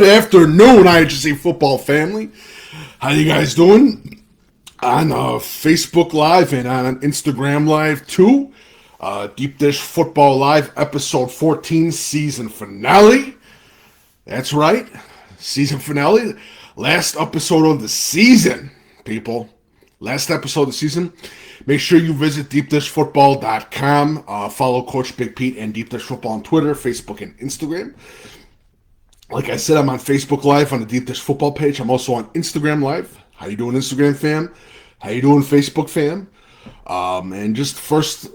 afternoon, IHSA Football family. How you guys doing? On Facebook Live and on Instagram Live too. Deep Dish Football Live, episode 14, season finale. That's right, season finale. Last episode of the season, people. Last episode of the season. Make sure you visit deepdishfootball.com. Follow Coach Big Pete and Deep Dish Football on Twitter, Facebook, and Instagram. Like I said, I'm on Facebook Live on the Deep Dish Football page. I'm also on Instagram Live. How you doing, Instagram fam? How you doing, Facebook fam? And just first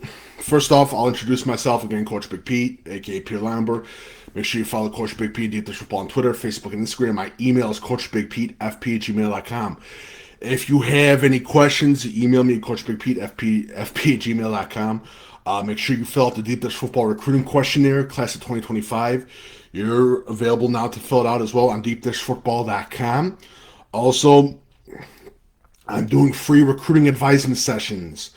off, I'll introduce myself again, Coach Big Pete, aka Pierre Lambert. Make sure you follow Coach Big Pete, Deep Dish Football on Twitter, Facebook, and Instagram. My email is coachbigpetefp@gmail.com. If you have any questions, email me at coachbigpetefp@gmail.com. Make sure you fill out the Deep Dish Football Recruiting Questionnaire, class of 2025. You're available now to fill it out as well on deepdishfootball.com. Also, I'm doing free recruiting advisement sessions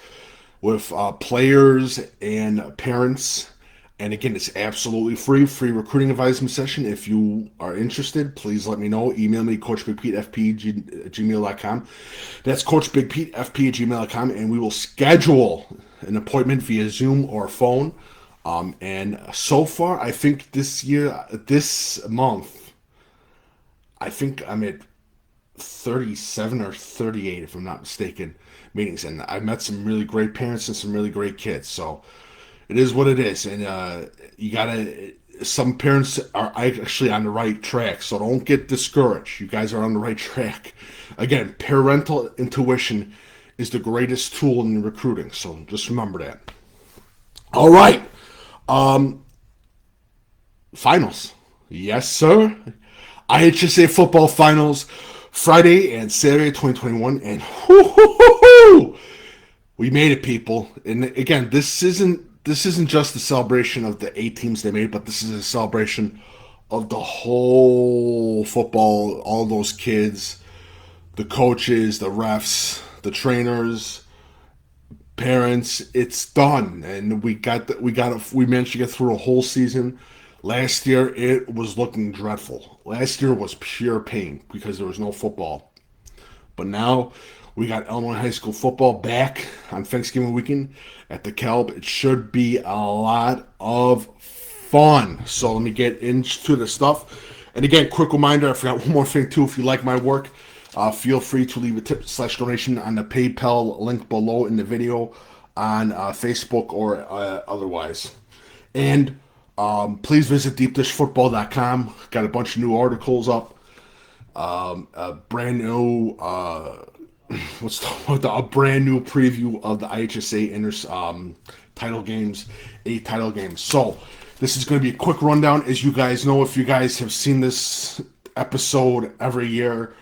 with players and parents. And again, it's absolutely free recruiting advisement session. If you are interested, please let me know. Email me, coachbigpetefp@gmail.com. That's coachbigpetefp@gmail.com, and we will schedule an appointment via Zoom or phone. And so far, I think this month, I think I'm at 37 or 38, if I'm not mistaken, meetings. And I met some really great parents and some really great kids. So it is what it is. And some parents are actually on the right track. So don't get discouraged. You guys are on the right track. Again, parental intuition is the greatest tool in recruiting. So just remember that. All right. Finals. Yes, sir. IHSA Football Finals, Friday and Saturday 2021. And we made it, people. And again, this isn't just a celebration of the 8 teams they made, but this is a celebration of the whole football, all those kids, the coaches, the refs, the trainers, parents. It's done, and we managed to get through a whole season. Last year it was looking dreadful. Last year was pure pain because there was no football. But now we got Illinois high school football back on Thanksgiving weekend at the Kelb. It should be a lot of fun. So let me get into the stuff. And again, quick reminder, I forgot one more thing too. If you like my work, feel free to leave a tip/donation on the PayPal link below in the video on Facebook or otherwise. And please visit deepdishfootball.com. Got a bunch of new articles up. A brand new a brand new preview of the IHSA title games, 8 title games. So this is going to be a quick rundown. As you guys know, if you guys have seen this episode every year,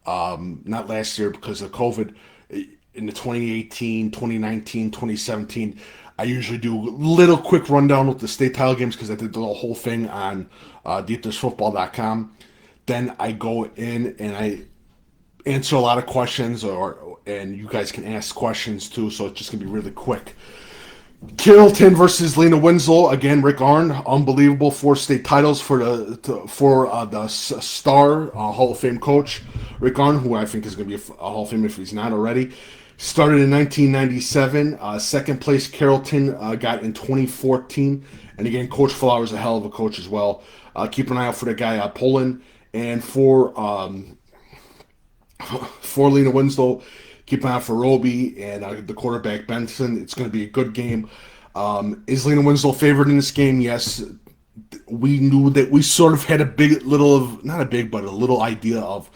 not last year because of COVID, in the 2018, 2019, 2017, I usually do a little quick rundown with the state title games because I did the whole thing on deepdishfootball.com. Then I go in and I answer a lot of questions, and you guys can ask questions too, so it's just going to be really quick. Carrollton versus Lena Winslow. Again, Rick Arnn, unbelievable 4 state titles for the star Hall of Fame coach, Rick Arnn, who I think is going to be a Hall of Fame if he's not already. Started in 1997. Second place Carrollton got in 2014. And again, Coach Flower is a hell of a coach as well. Keep an eye out for the guy Poland. And for Lena Winslow, keep an eye out for Roby and the quarterback Benson. It's going to be a good game. Is Lena Winslow favored in this game? Yes. We knew that we sort of had a little idea of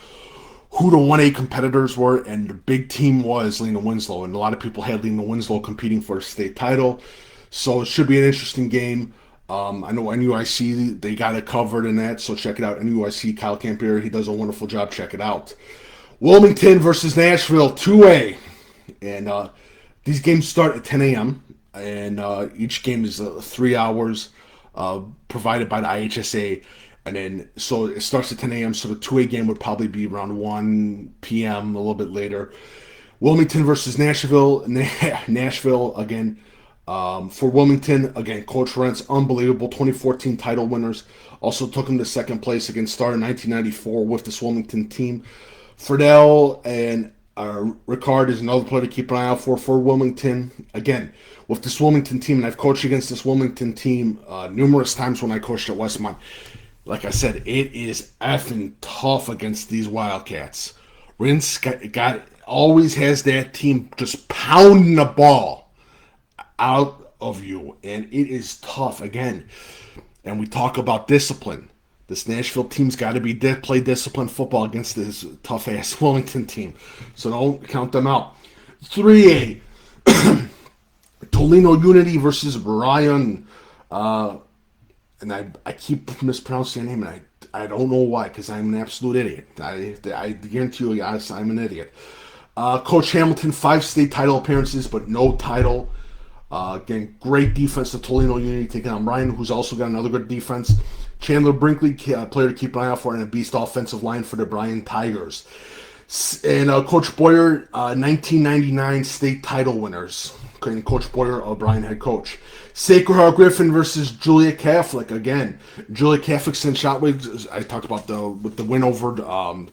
who the 1A competitors were, and the big team was Lena Winslow, and a lot of people had Lena Winslow competing for a state title, so it should be an interesting game. I know NUIC, they got it covered in that, so check it out. NUIC, Kyle Campier, he does a wonderful job. Check it out. Wilmington versus Nashville, 2A, and these games start at 10 a.m., and each game is 3 hours provided by the IHSA. And then, so it starts at 10 a.m., so the 2A game would probably be around 1 p.m., a little bit later. Wilmington versus Nashville. Nashville, again, For Wilmington, again, Coach Rent's unbelievable 2014 title winners. Also took him to second place against Star in 1994 with this Wilmington team. Friedel and Ricard is another player to keep an eye out for Wilmington. Again, with this Wilmington team, and I've coached against this Wilmington team numerous times when I coached at Westmont. Like I said, it is effing tough against these Wildcats. Rins always has that team just pounding the ball out of you, and it is tough again. And we talk about discipline. This Nashville team's got to play disciplined football against this tough ass Wilmington team, so don't count them out. 3A, Tolino Unity versus Brian, and I keep mispronouncing your name, and I don't know why, because I'm an absolute idiot. I guarantee you, guys, I'm an idiot. Coach Hamilton, 5 state title appearances, but no title. Again, great defense to Tolino Unity, taking on Ryan, who's also got another good defense. Chandler Brinkley, player to keep an eye out for, and a beast offensive line for the Bryan Tigers. And Coach Boyer, 1999 state title winners. And Coach Boyer, O'Brien head coach. Sacred Heart Griffin versus Julia Catholic. Again, Julia Catholic sent shotwaves. I talked about with the win over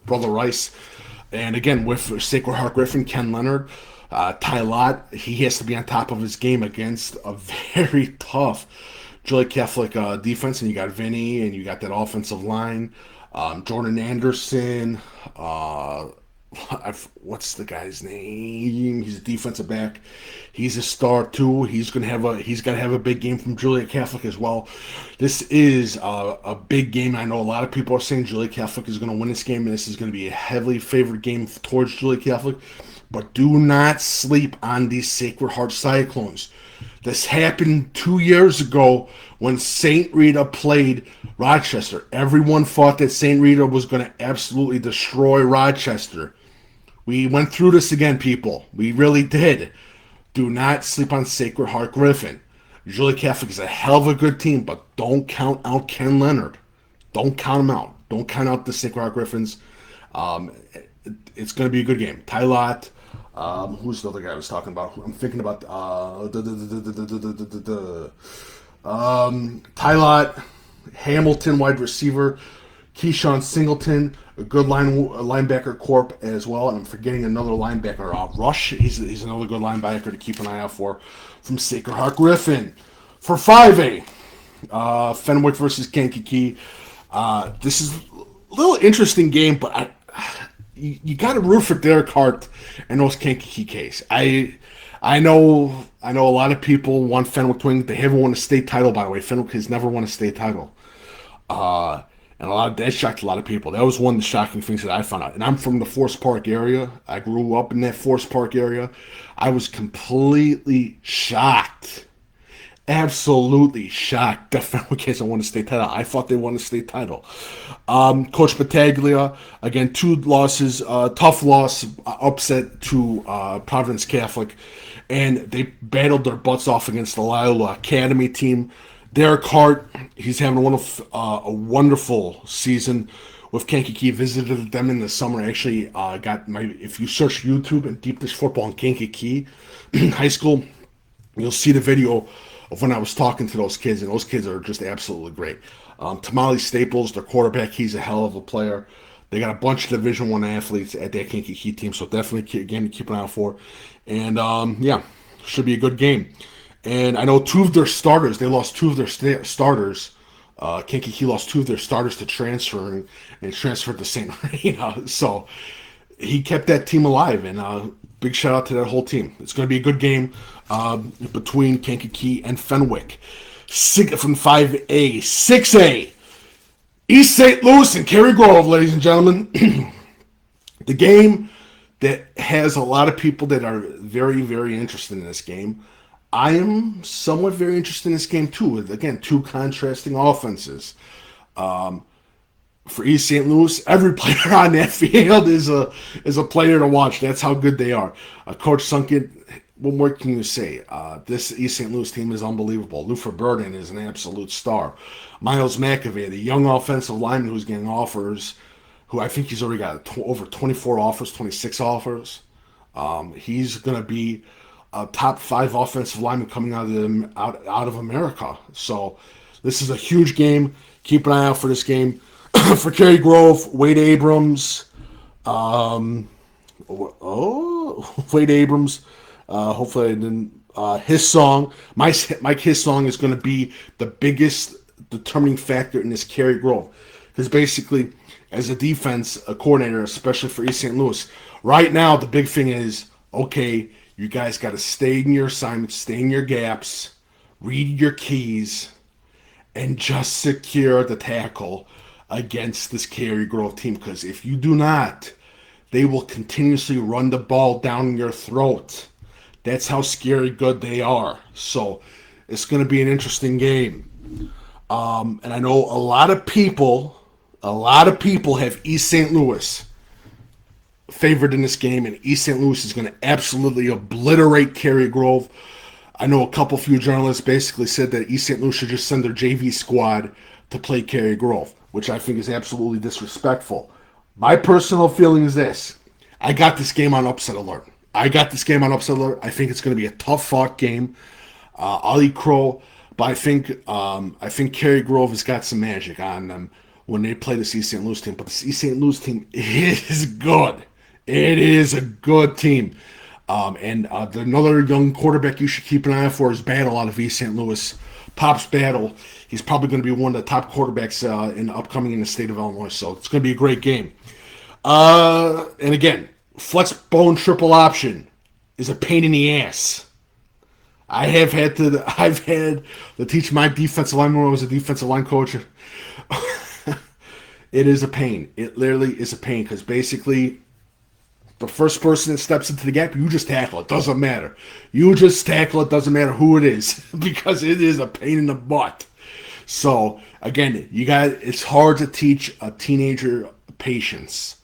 Brother Rice. And again, with Sacred Heart Griffin, Ken Leonard. Ty Lott, he has to be on top of his game against a very tough Julia Catholic defense, and you got Vinny, and you got that offensive line, Jordan Anderson, what's the guy's name? He's a defensive back. He's a star too. He's got to have a big game from Julia Catholic as well. This is a big game. I know a lot of people are saying Julia Catholic is going to win this game, and this is going to be a heavily favored game towards Julia Catholic. But do not sleep on these Sacred Heart Cyclones. This happened 2 years ago when St. Rita played Rochester. Everyone thought that St. Rita was going to absolutely destroy Rochester. We went through this again, people. We really did. Do not sleep on Sacred Heart Griffin. Julia Catholic is a hell of a good team, but don't count out Ken Leonard. Don't count him out. Don't count out the Sacred Heart Griffins. It's going to be a good game. Ty Lott. Who's the other guy I was talking about? I'm thinking about Ty Lott, Hamilton wide receiver, Keyshawn Singleton, a good linebacker corp as well, and I'm forgetting another linebacker, Rush. He's another good linebacker to keep an eye out for from Sacred Heart Griffin. For 5A, Fenwick versus Kankakee. This is a little interesting game, but you got to root for Derek Hart and those Kankakee case. I know a lot of people want Fenwick to win. They haven't won a state title, by the way. Fenwick has never won a state title. And that shocked a lot of people. That was one of the shocking things that I found out. And I'm from the Forest Park area. I grew up in that Forest Park area. I was completely shocked. Absolutely shocked that Fenwick hasn't won a state title. I thought they won a state title. Coach Battaglia, again, 2 losses, tough loss, upset to Providence Catholic, and they battled their butts off against the Loyola Academy team. Derek Hart, he's having a wonderful season with Kankakee. Visited them in the summer. Actually, if you search YouTube and Deep Dish Football in Kankakee High School, you'll see the video of when I was talking to those kids, and those kids are just absolutely great. Tamale Staples, their quarterback, he's a hell of a player. They got a bunch of Division I athletes at that Kankakee team, so definitely a game to keep an eye out for. And, should be a good game. And I know 2 of their starters, they lost 2 of their starters. Kankakee lost 2 of their starters to transfer, and transferred to St. Rita. So he kept that team alive, and big shout out to that whole team. It's going to be a good game between Kankakee and Fenwick. From 5A, 6A, East St. Louis and Cary Grove, ladies and gentlemen. The game that has a lot of people that are very, very interested in this game. I am somewhat very interested in this game too. Again, 2 contrasting offenses. For East St. Louis, every player on that field is a player to watch. That's how good they are. Coach Sunkin, what more can you say? This East St. Louis team is unbelievable. Luther Burden is an absolute star. Miles McAvey, the young offensive lineman who's getting offers, who I think he's already got over 24 offers, 26 offers. He's going to be top 5 offensive linemen coming out of America. So this is a huge game. Keep an eye out for this game. For Cary Grove, Wade Abrams. Wade Abrams. Hopefully I didn't. His song, his song is going to be the biggest determining factor in this Cary Grove. Because basically, as a defense coordinator, especially for East St. Louis, right now the big thing is, okay, you guys got to stay in your assignments, stay in your gaps, read your keys, and just secure the tackle against this Cary Grove team. Because if you do not, they will continuously run the ball down your throat. That's how scary good they are. So it's going to be an interesting game. And I know a lot of people have East St. Louis favored in this game, and East St. Louis is going to absolutely obliterate Cary Grove. I know a few journalists basically said that East St. Louis should just send their JV squad to play Cary Grove, which I think is absolutely disrespectful. My personal feeling is this. I got this game on upset alert. I think it's going to be a tough-fought game. I'll eat crow, but I think Cary Grove has got some magic on them when they play this East St. Louis team. But this East St. Louis team is good. It is a good team. And another young quarterback you should keep an eye out for is Battle out of East St. Louis. Pops Battle. He's probably going to be one of the top quarterbacks upcoming in the state of Illinois. So it's going to be a great game. And again, flex bone triple option is a pain in the ass. I've had to teach my defensive line when I was a defensive line coach. It is a pain. It literally is a pain because basically the first person that steps into the gap, you just tackle. It doesn't matter. You just tackle. It doesn't matter who it is because it is a pain in the butt. So again, it's hard to teach a teenager patience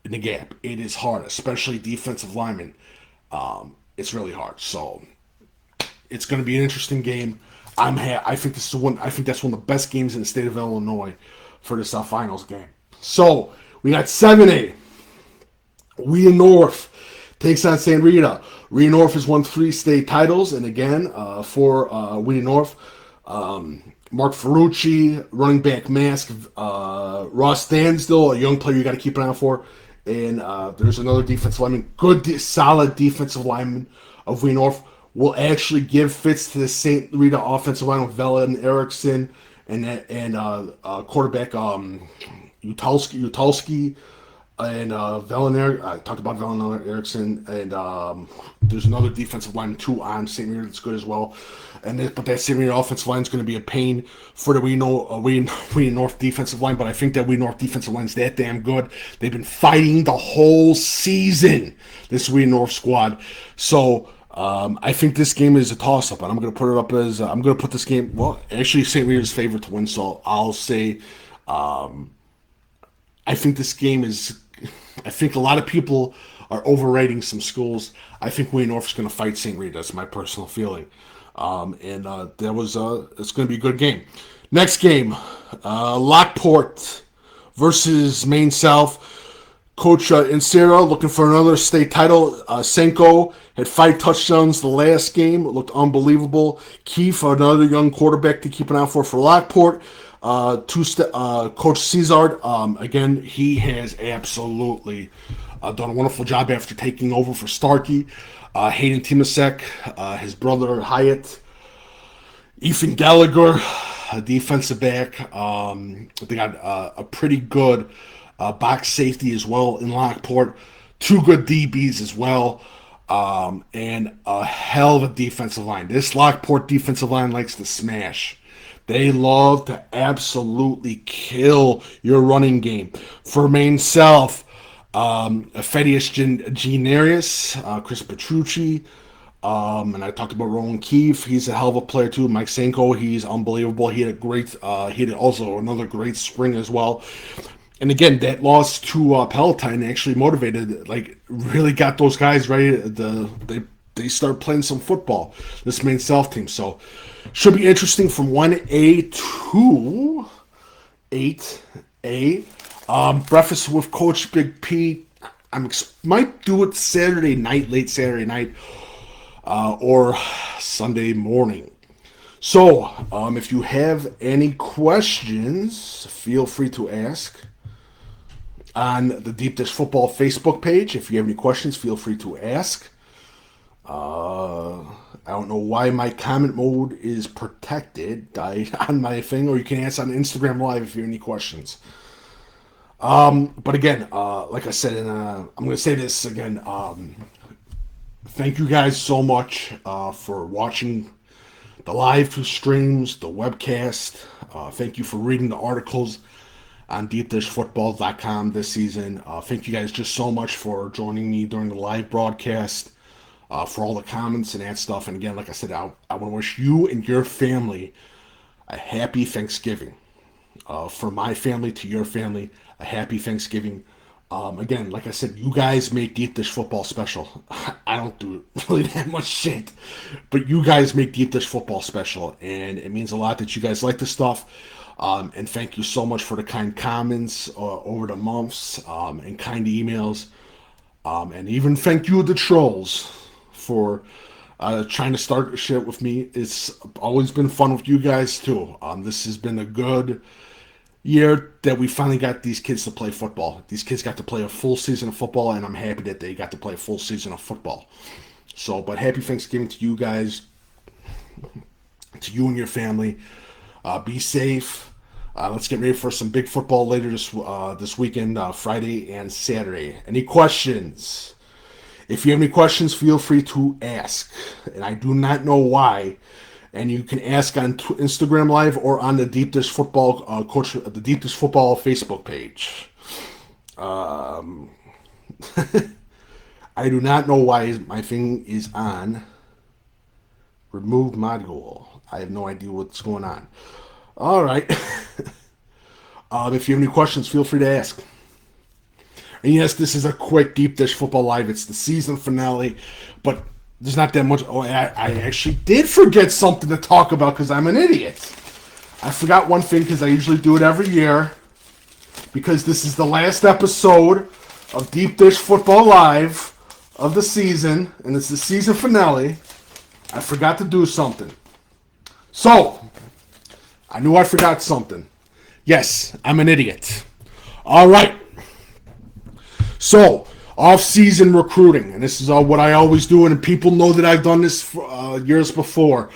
in the gap. It is hard, especially defensive linemen. It's really hard. So it's going to be an interesting game. I think that's one of the best games in the state of Illinois for this finals game. So we got 7A. Wheaton North takes on St. Rita. Wheaton North has won 3 state titles, and again, for Wheaton North, Mark Ferrucci, running back Mask, Ross Stansdale, a young player you got to keep an eye out for, and there's another defensive lineman, solid defensive lineman of Wheaton North, will actually give fits to the St. Rita offensive line with Vela and Erickson and quarterback Utalski. And Velen, I talked about Velen Erickson, and there's another defensive line too on St. Rita that's good as well. But that St. Rita offensive line is going to be a pain for the Wheaton North defensive line. But I think that Wheaton North defensive line is that damn good. They've been fighting the whole season, this Wheaton North squad. So I think this game is a toss-up, and I'm going to put it up as I'm going to put this game. Well, actually, St. Rita's favorite to win, so I'll say I think this game is. I think a lot of people are overrating some schools. I think Wheaton North is going to fight St. Rita. That's my personal feeling. It's going to be a good game. Next game, Lockport versus Maine South. Coach Insera looking for another state title. Senko had 5 touchdowns the last game. It looked unbelievable. Keefe, another young quarterback to keep an eye out for Lockport. Coach Cesar, again, he has absolutely done a wonderful job after taking over for Starkey. Hayden Timasek, his brother Hyatt, Ethan Gallagher, a defensive back. They got a pretty good box safety as well in Lockport. 2 good DBs as well. And a hell of a defensive line. This Lockport defensive line likes to smash. They love to absolutely kill your running game. For Maine South, Fedius Generius, Chris Petrucci, and I talked about Roland Keefe. He's a hell of a player too. Mike Sanko, he's unbelievable. He had also another great spring as well. And again, that loss to Palatine actually motivated, really got those guys ready. They start playing some football, this Maine South team. So should be interesting from 1A to 8A. Breakfast with Coach Big P. Might do it Saturday night, late Saturday night. or Sunday morning. So, if you have any questions, feel free to ask on the Deep Dish Football Facebook page. If you have any questions, feel free to ask. I don't know why my comment mode is protected on my thing, or you can ask on Instagram Live if you have any questions. But again, like I said, and I'm going to say this again. Thank you guys so much for watching the live streams, the webcast. Thank you for reading the articles on deepdishfootball.com this season. Thank you guys just so much for joining me during the live broadcast, for all the comments and that stuff. And again, like I said, I want to wish you and your family a happy Thanksgiving. For my family to your family, a happy Thanksgiving. Again, like I said, you guys make Deep Dish Football special. I don't do really that much shit, but you guys make Deep Dish Football special, and it means a lot that you guys like the stuff. And thank you so much for the kind comments over the months, and kind emails, and even thank you the trolls for trying to start shit with me. It's always been fun with you guys too. This has been a good year that we finally got these kids to play football. These kids got to play a full season of football, and I'm happy that they got to play a full season of football. So, but happy Thanksgiving to you guys, to you and your family. Be safe. Let's get ready for some big football later this weekend, Friday and Saturday. Any questions? If you have any questions, feel free to ask. And I do not know why. And you can ask on Instagram Live or on the Deep Dish Football the Deep Dish Football Facebook page. I do not know why my thing is on remove module. I have no idea what's going on. All right. If you have any questions, feel free to ask. And yes, this is a quick Deep Dish Football Live. It's the season finale, but there's not that much. Oh, I actually did forget something to talk about because I'm an idiot. I forgot one thing because I usually do it every year. Because this is the last episode of Deep Dish Football Live of the season, and it's the season finale. I forgot to do something. So, I knew I forgot something. Yes, I'm an idiot. All right. So, off-season recruiting, and this is what I always do, and people know that I've done this for, years before,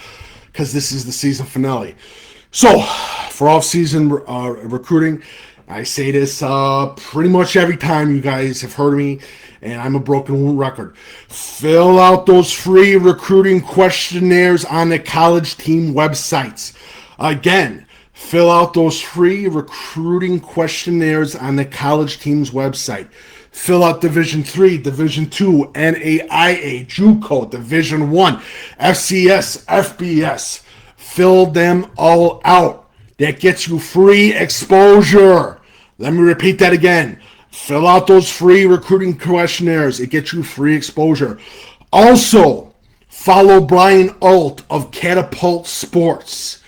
because this is the season finale. So, for off-season recruiting, I say this pretty much every time. You guys have heard me, and I'm a broken record. Fill out those free recruiting questionnaires on the college team websites. Again, fill out those free recruiting questionnaires on the college team's website. Fill out Division 3, Division 2, NAIA, JUCO, Division 1, FCS, FBS. Fill them all out. That gets you free exposure. Let me repeat that again. Fill out those free recruiting questionnaires. It gets you free exposure. Also, follow Brian Alt of Catapult Sports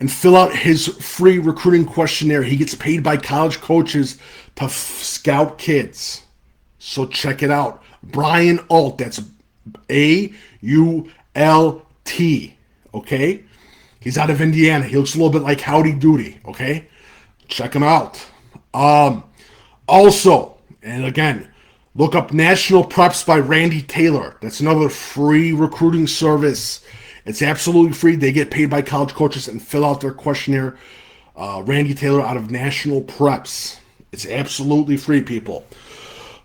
and fill out his free recruiting questionnaire. He gets paid by college coaches to scout kids. So check it out. Brian Alt, that's A-U-L-T, okay? He's out of Indiana. He looks a little bit like Howdy Doody, okay? Check him out. Also, and again, look up National Preps by Randy Taylor. That's another free recruiting service. It's absolutely free. They get paid by college coaches and fill out their questionnaire. Randy Taylor out of National Preps. It's absolutely free, people.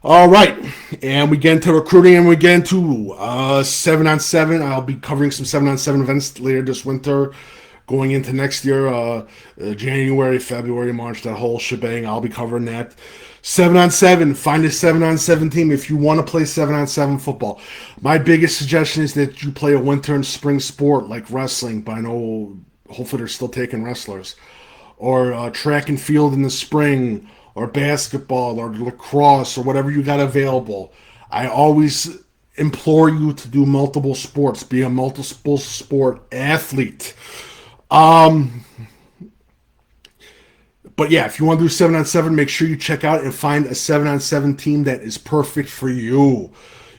All right, and we get into recruiting, and we get into 7-on-7. I'll be covering some 7-on-7 events later this winter, going into next year, January, February, March, that whole shebang. I'll be covering that. 7-on-7, find a 7-on-7 team if you want to play 7-on-7 football. My biggest suggestion is that you play a winter and spring sport like wrestling, but I know hopefully they're still taking wrestlers, or track and field in the spring, or basketball, or lacrosse, or whatever you got available. I always implore you to do multiple sports. Be a multiple sport athlete. But yeah, if you want to do 7-on-7, make sure you check out and find a 7-on-7 team that is perfect for you.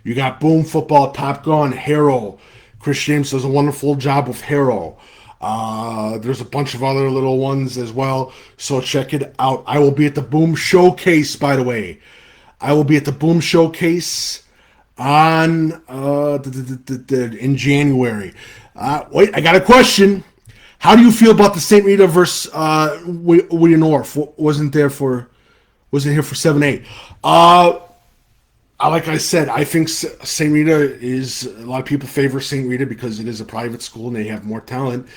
You got Boom Football, Top Gun, Harrow. Chris James does a wonderful job with Harrow. There's a bunch of other little ones as well, so check it out. I will be at the Boom Showcase, by the way. I will be at the Boom Showcase on in January. Wait, I got a question. How do you feel about the St. Rita versus Wheaton North? Wasn't here for 7-8? Like I said, I think St. Rita is, a lot of people favor St. Rita because it is a private school and they have more talent.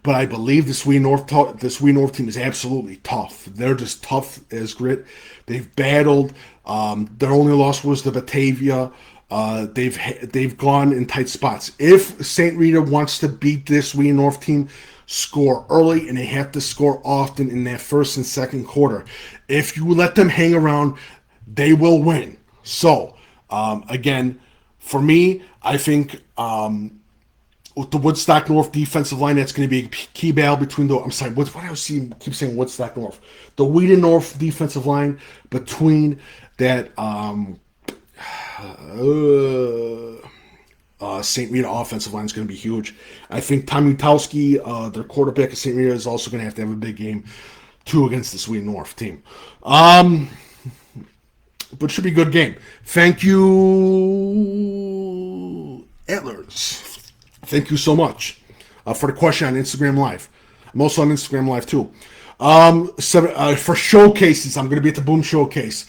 But I believe this Wheaton North team is absolutely tough. They're just tough as grit. They've battled. Their only loss was to Batavia. They've gone in tight spots. If St. Rita wants to beat this Wheaton North team, score early, and they have to score often in that first and second quarter. If you let them hang around, they will win. So, again, for me, I think with the Woodstock North defensive line, that's going to be a key battle between the. I'm sorry, what I keep saying Woodstock North, the Wheaton North defensive line between that St. Rita offensive line is going to be huge. I think Tommy Towski, their quarterback at St. Rita, is also going to have a big game too against the Wheaton North team. But it should be a good game. Thank you, Antlers. Thank you so much for the question on Instagram Live. I'm also on Instagram Live too. For showcases, I'm going to be at the Boom Showcase.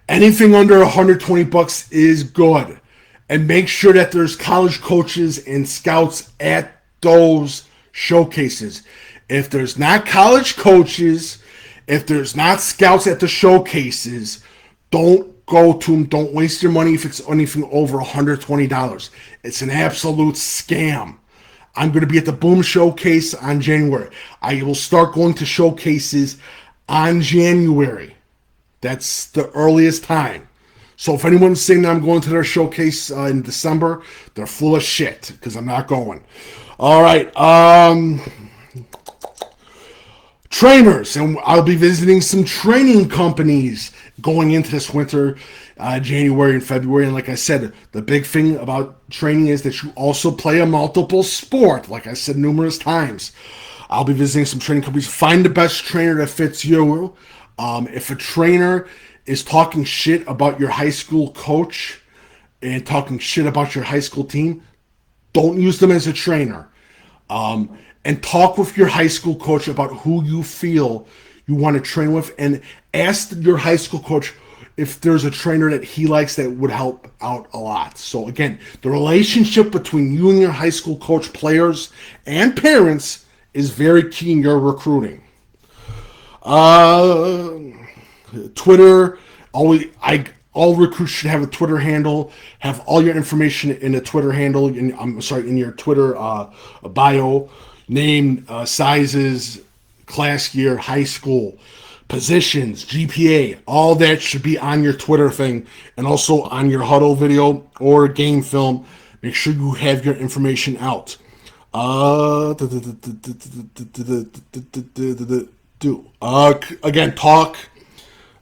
Anything under $120 is good. And make sure that there's college coaches and scouts at those showcases. If there's not college coaches, if there's not scouts at the showcases, don't go to them. Don't waste your money if it's anything over $120. It's an absolute scam. I'm going to be at the Boom Showcase on January. I will start going to showcases on January. That's the earliest time. So if anyone's saying that I'm going to their showcase in December, they're full of shit because I'm not going. All right. Trainers, and I'll be visiting some training companies going into this winter, January and February. And like I said, the big thing about training is that you also play a multiple sport, like I said numerous times. I'll be visiting some training companies. Find the best trainer that fits you. If a trainer is talking shit about your high school coach and talking shit about your high school team, don't use them as a trainer. And talk with your high school coach about who you feel you want to train with, and ask your high school coach if there's a trainer that he likes that would help out a lot. So again, the relationship between you and your high school coach, players, and parents is very key in your recruiting. Twitter, all recruits should have a Twitter handle. Have all your information in a Twitter handle. In your Twitter bio. Name, sizes, class year, high school, positions, GPA. All that should be on your Twitter thing, and also on your huddle video or game film. Make sure you have your information out.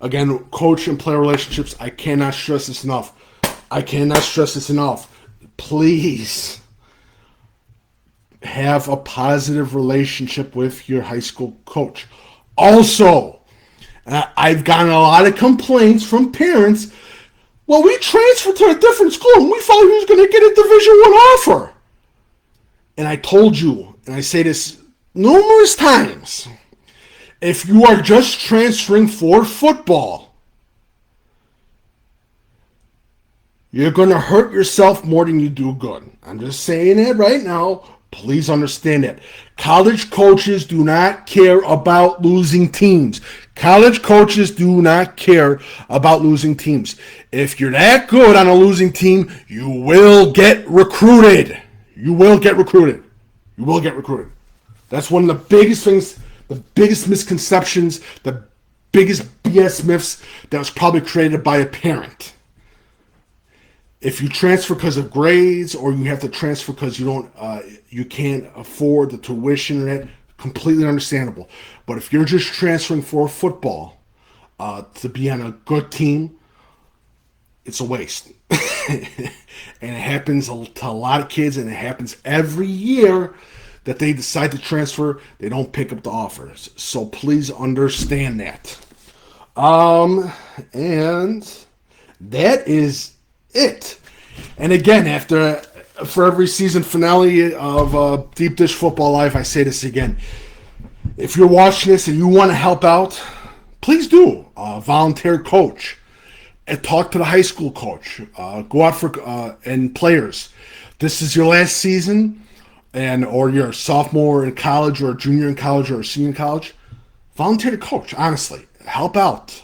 Again, coach and player relationships. I cannot stress this enough. Please have a positive relationship with your high school coach. Also, I've gotten a lot of complaints from parents. Well, we transferred to a different school and we thought he was going to get a Division I offer. And I told you, and I say this numerous times, if you are just transferring for football, you're going to hurt yourself more than you do good. I'm just saying it right now. Please understand that. College coaches do not care about losing teams. If you're that good on a losing team, you will get recruited. That's one of the biggest things, the biggest misconceptions, the biggest BS myths that was probably created by a parent. If you transfer because of grades, or you have to transfer because you can't afford the tuition and that, completely understandable. But if you're just transferring for football to be on a good team, it's a waste. And it happens to a lot of kids, and it happens every year that they decide to transfer. They don't pick up the offers. So please understand that. And that is it. And again, for every season finale of Deep Dish Football Live, I say this again. If you're watching this and you want to help out, please do. Volunteer coach. And talk to the high school coach. Go out and players. This is your last season, or you're a sophomore in college, or a junior in college, or a senior in college. Volunteer to coach. Honestly, help out.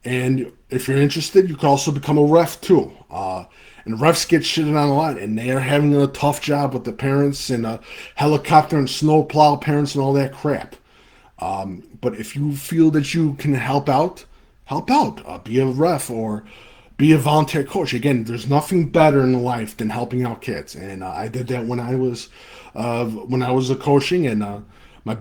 And if you're interested, you can also become a ref too. And refs get shitted on a lot, and they are having a tough job with the parents and helicopter and snowplow parents and all that crap. But if you feel that you can help out. Be a ref or be a volunteer coach. Again, there's nothing better in life than helping out kids, and I did that when I was a coaching, and my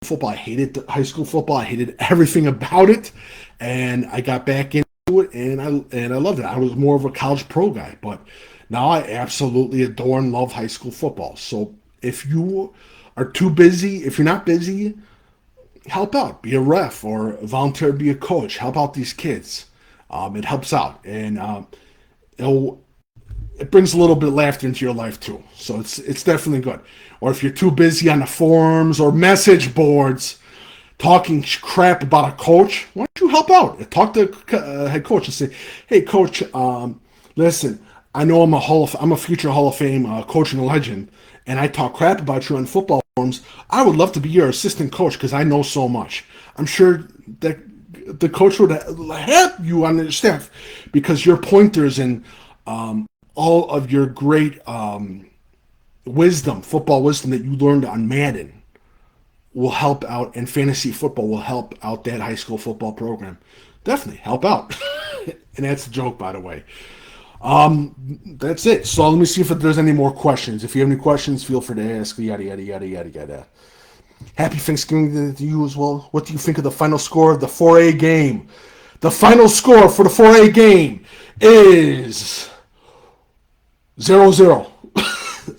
football. I hated high school football. I hated everything about it, and I got back into it, and I loved it. I was more of a college pro guy, but now I absolutely adore and love high school football. So if you are too busy, if you're not busy, help out. Be a ref or volunteer to be a coach. Help out these kids. It helps out, and it'll it brings a little bit of laughter into your life too. So it's definitely good. Or if you're too busy on the forums or message boards talking crap about a coach, why don't you help out? Talk to head coach and say, "Hey, coach, listen, I know I'm a future Hall of Fame coaching legend, and I talk crap about you on football forums. I would love to be your assistant coach because I know so much. I'm sure that the coach would help you on the staff because your pointers and all of your great football wisdom that you learned on Madden will help out, and fantasy football will help out that high school football program. Definitely help out." And that's a joke, by the way. That's it. So let me see if there's any more questions. If you have any questions, feel free to ask. Yada, yada, yada, yada, yada. Happy Thanksgiving to you as well. What do you think of the final score of the 4A game? The final score for the 4A game is 0-0.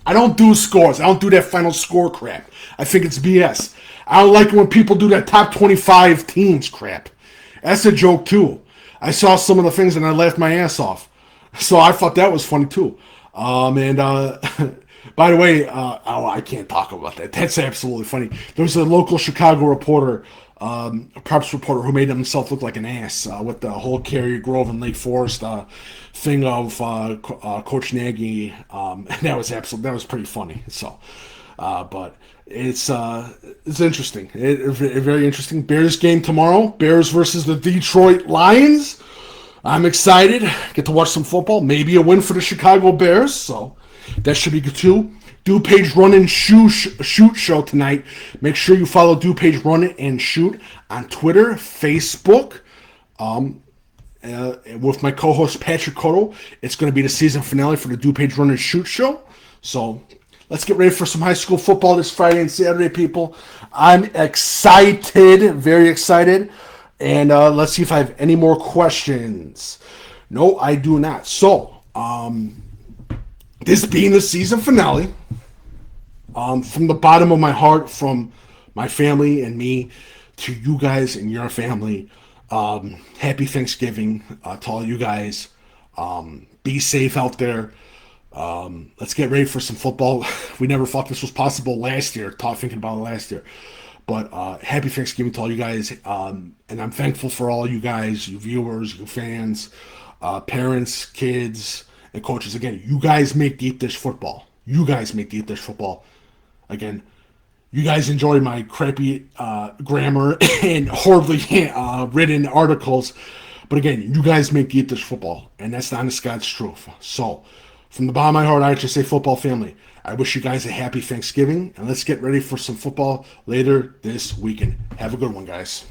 I don't do scores. I don't do that final score crap. I think it's BS. I don't like it when people do that top 25 teams crap. That's a joke too. I saw some of the things and I laughed my ass off. So I thought that was funny too. By the way, I can't talk about that. That's absolutely funny. There was a local Chicago reporter, a preps reporter, who made himself look like an ass with the whole Cary Grove and Lake Forest thing of Coach Nagy. And that was pretty funny. So, but it's interesting. Very interesting. Bears game tomorrow. Bears versus the Detroit Lions. I'm excited. Get to watch some football. Maybe a win for the Chicago Bears. So that should be good too. DuPage Run and Shoot show tonight. Make sure you follow DuPage Run and Shoot on Twitter, Facebook. With my co-host Patrick Cotto. It's going to be the season finale for the DuPage Run and Shoot show. So let's get ready for some high school football this Friday and Saturday, people. I'm excited, very excited. And let's see if I have any more questions. No, I do not. So, this being the season finale, from the bottom of my heart, from my family and me to you guys and your family, happy Thanksgiving to all you guys. Be safe out there. Let's get ready for some football. We never thought this was possible last year, thinking about it last year. But happy Thanksgiving to all you guys. And I'm thankful for all you guys, you viewers, you fans, parents, kids, and coaches. Again, you guys make Deep Dish Football. You guys make Deep Dish Football. Again, you guys enjoy my crappy grammar and horribly written articles. But again, you guys make Deep Dish Football. And that's the honest God's truth. So, from the bottom of my heart, IHSA Football family, I wish you guys a happy Thanksgiving, and let's get ready for some football later this weekend. Have a good one, guys.